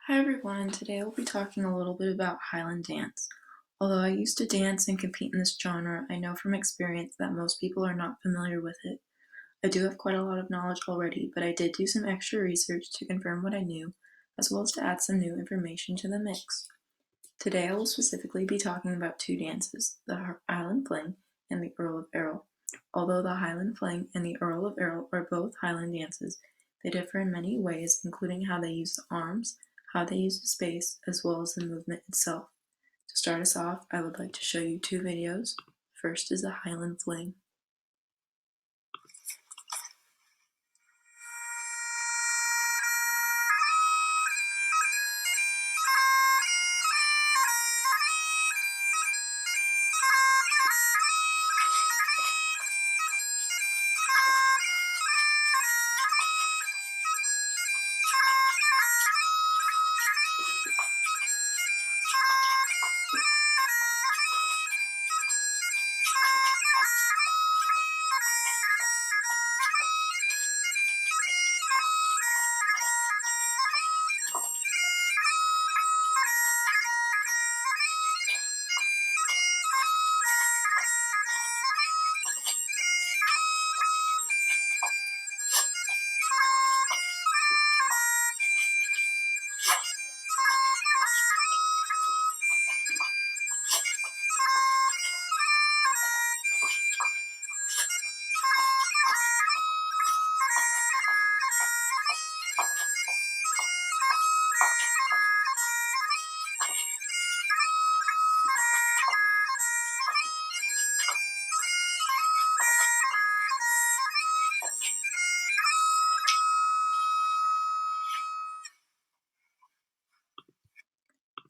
Hi everyone, and today I'll be talking a little bit about Highland dance. Although I used to dance and compete in this genre, I know from experience that most people are not familiar with it. I do have quite a lot of knowledge already, but I did do some extra research to confirm what I knew, as well as to add some new information to the mix. Today I will specifically be talking about two dances, the Highland Fling and the Earl of Errol. Although the Highland Fling and the Earl of Errol are both Highland dances, they differ in many ways, including how they use the arms, how they use the space, as well as the movement itself. To start us off, I would like to show you two videos. First is the Highland Fling.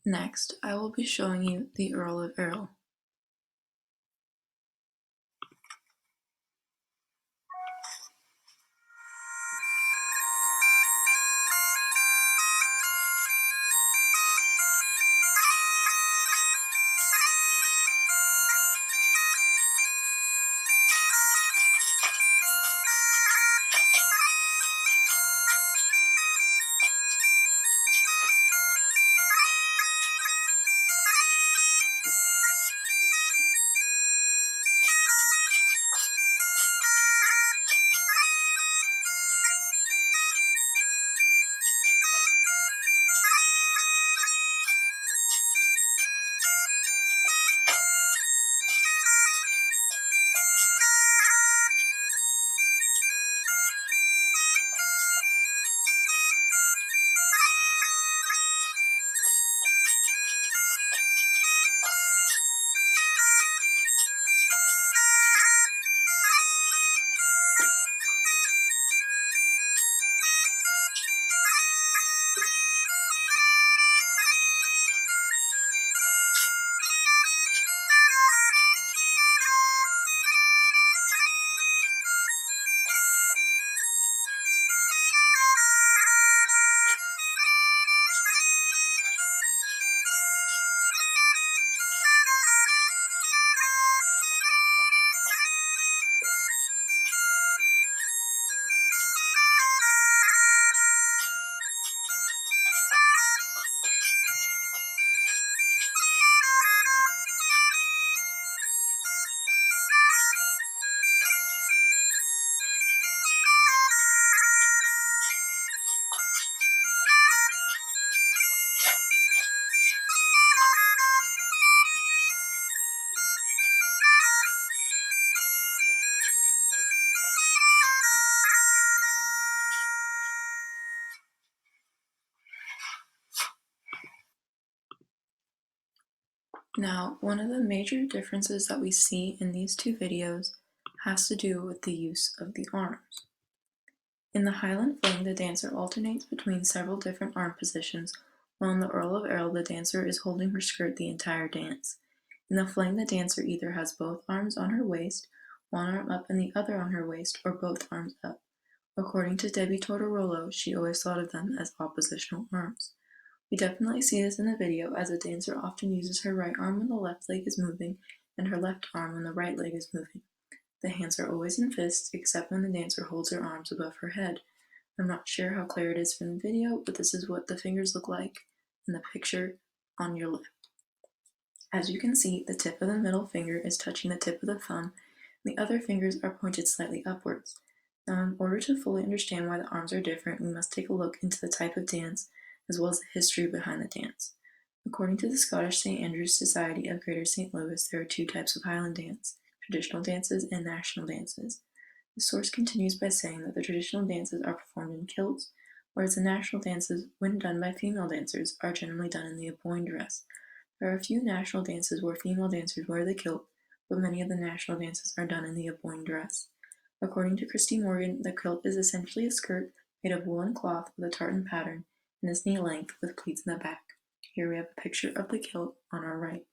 Next, I will be showing you the Earl of Errol. Now, one of the major differences that we see in these two videos has to do with the use of the arms. In the Highland Fling, the dancer alternates between several different arm positions, while in the Earl of Errol, the dancer is holding her skirt the entire dance. In the fling, the dancer either has both arms on her waist, one arm up and the other on her waist, or both arms up. According to Debbie Tortorolo, she always thought of them as oppositional arms. We definitely see this in the video, as the dancer often uses her right arm when the left leg is moving and her left arm when the right leg is moving. The hands are always in fists, except when the dancer holds her arms above her head. I'm not sure how clear it is from the video, but this is what the fingers look like in the picture on your left. As you can see, the tip of the middle finger is touching the tip of the thumb, and the other fingers are pointed slightly upwards. Now, in order to fully understand why the arms are different, we must take a look into the type of dance, as well as the history behind the dance. According to the Scottish St. Andrew's Society of Greater St. Louis, there are two types of Highland dance: traditional dances and national dances. The source continues by saying that the traditional dances are performed in kilts, whereas the national dances, when done by female dancers, are generally done in the Aboyne dress. There are a few national dances where female dancers wear the kilt, but many of the national dances are done in the Aboyne dress. According to Christy Morgan, the kilt is essentially a skirt made of woolen cloth with a tartan pattern and is knee length with pleats in the back. Here we have a picture of the kilt on our right.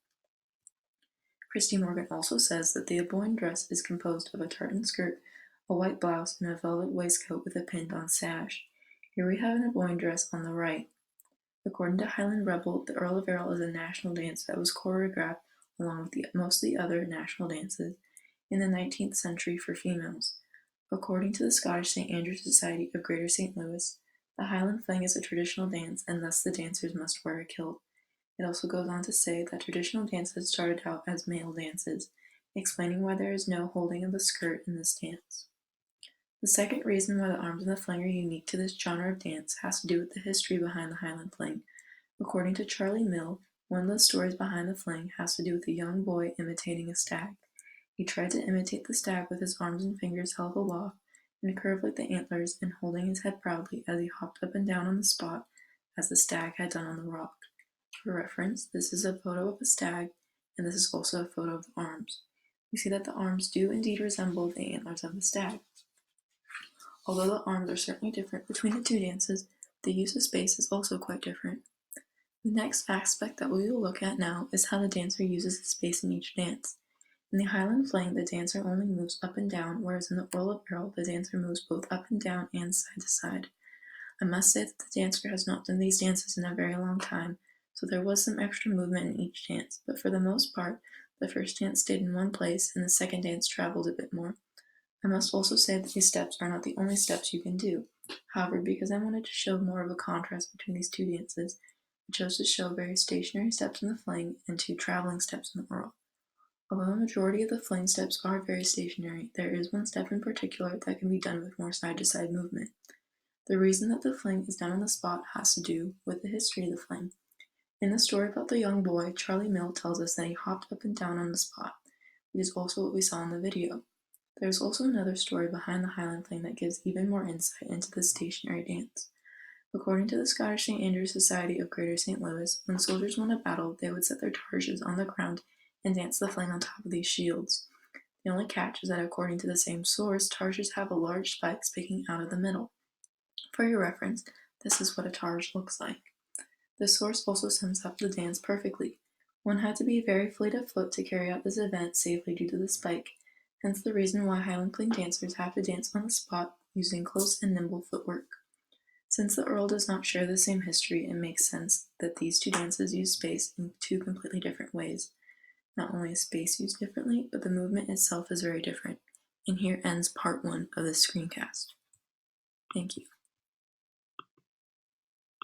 Christy Morgan also says that the Aboyne dress is composed of a tartan skirt, a white blouse, and a velvet waistcoat with a pinned-on sash. Here we have an Aboyne dress on the right. According to Highland Rebel, the Earl of Errol is a national dance that was choreographed along with most of the other national dances in the 19th century for females. According to the Scottish St. Andrew's Society of Greater St. Louis, the Highland fling is a traditional dance and thus the dancers must wear a kilt. It also goes on to say that traditional dances started out as male dances, explaining why there is no holding of the skirt in this dance. The second reason why the arms in the fling are unique to this genre of dance has to do with the history behind the Highland fling. According to Charlie Mill, one of the stories behind the fling has to do with a young boy imitating a stag. He tried to imitate the stag with his arms and fingers held aloft and curved like the antlers and holding his head proudly as he hopped up and down on the spot as the stag had done on the rock. For reference, this is a photo of a stag, and this is also a photo of the arms. We see that the arms do indeed resemble the antlers of the stag. Although the arms are certainly different between the two dances, the use of space is also quite different. The next aspect that we will look at now is how the dancer uses the space in each dance. In the Highland fling, the dancer only moves up and down, whereas in the Earl of Errol, the dancer moves both up and down and side to side. I must say that the dancer has not done these dances in a very long time, so there was some extra movement in each dance, but for the most part, the first dance stayed in one place and the second dance traveled a bit more. I must also say that these steps are not the only steps you can do. However, because I wanted to show more of a contrast between these two dances, I chose to show very stationary steps in the fling and two traveling steps in the Earl. Although the majority of the fling steps are very stationary, there is one step in particular that can be done with more side-to-side movement. The reason that the fling is done on the spot has to do with the history of the fling. In the story about the young boy, Charlie Mill tells us that he hopped up and down on the spot, which is also what we saw in the video. There is also another story behind the Highland fling that gives even more insight into the stationary dance. According to the Scottish St. Andrew's Society of Greater St. Louis, when soldiers won a battle, they would set their targes on the ground and dance the fling on top of these shields. The only catch is that according to the same source, targes have a large spike sticking out of the middle. For your reference, this is what a targe looks like. The source also sums up the dance perfectly. One had to be very fleet of foot to carry out this event safely due to the spike, hence the reason why Highland fling dancers have to dance on the spot using close and nimble footwork. Since the Earl does not share the same history, it makes sense that these two dances use space in two completely different ways. Not only is space used differently, but the movement itself is very different. And here ends part 1 of this screencast. Thank you.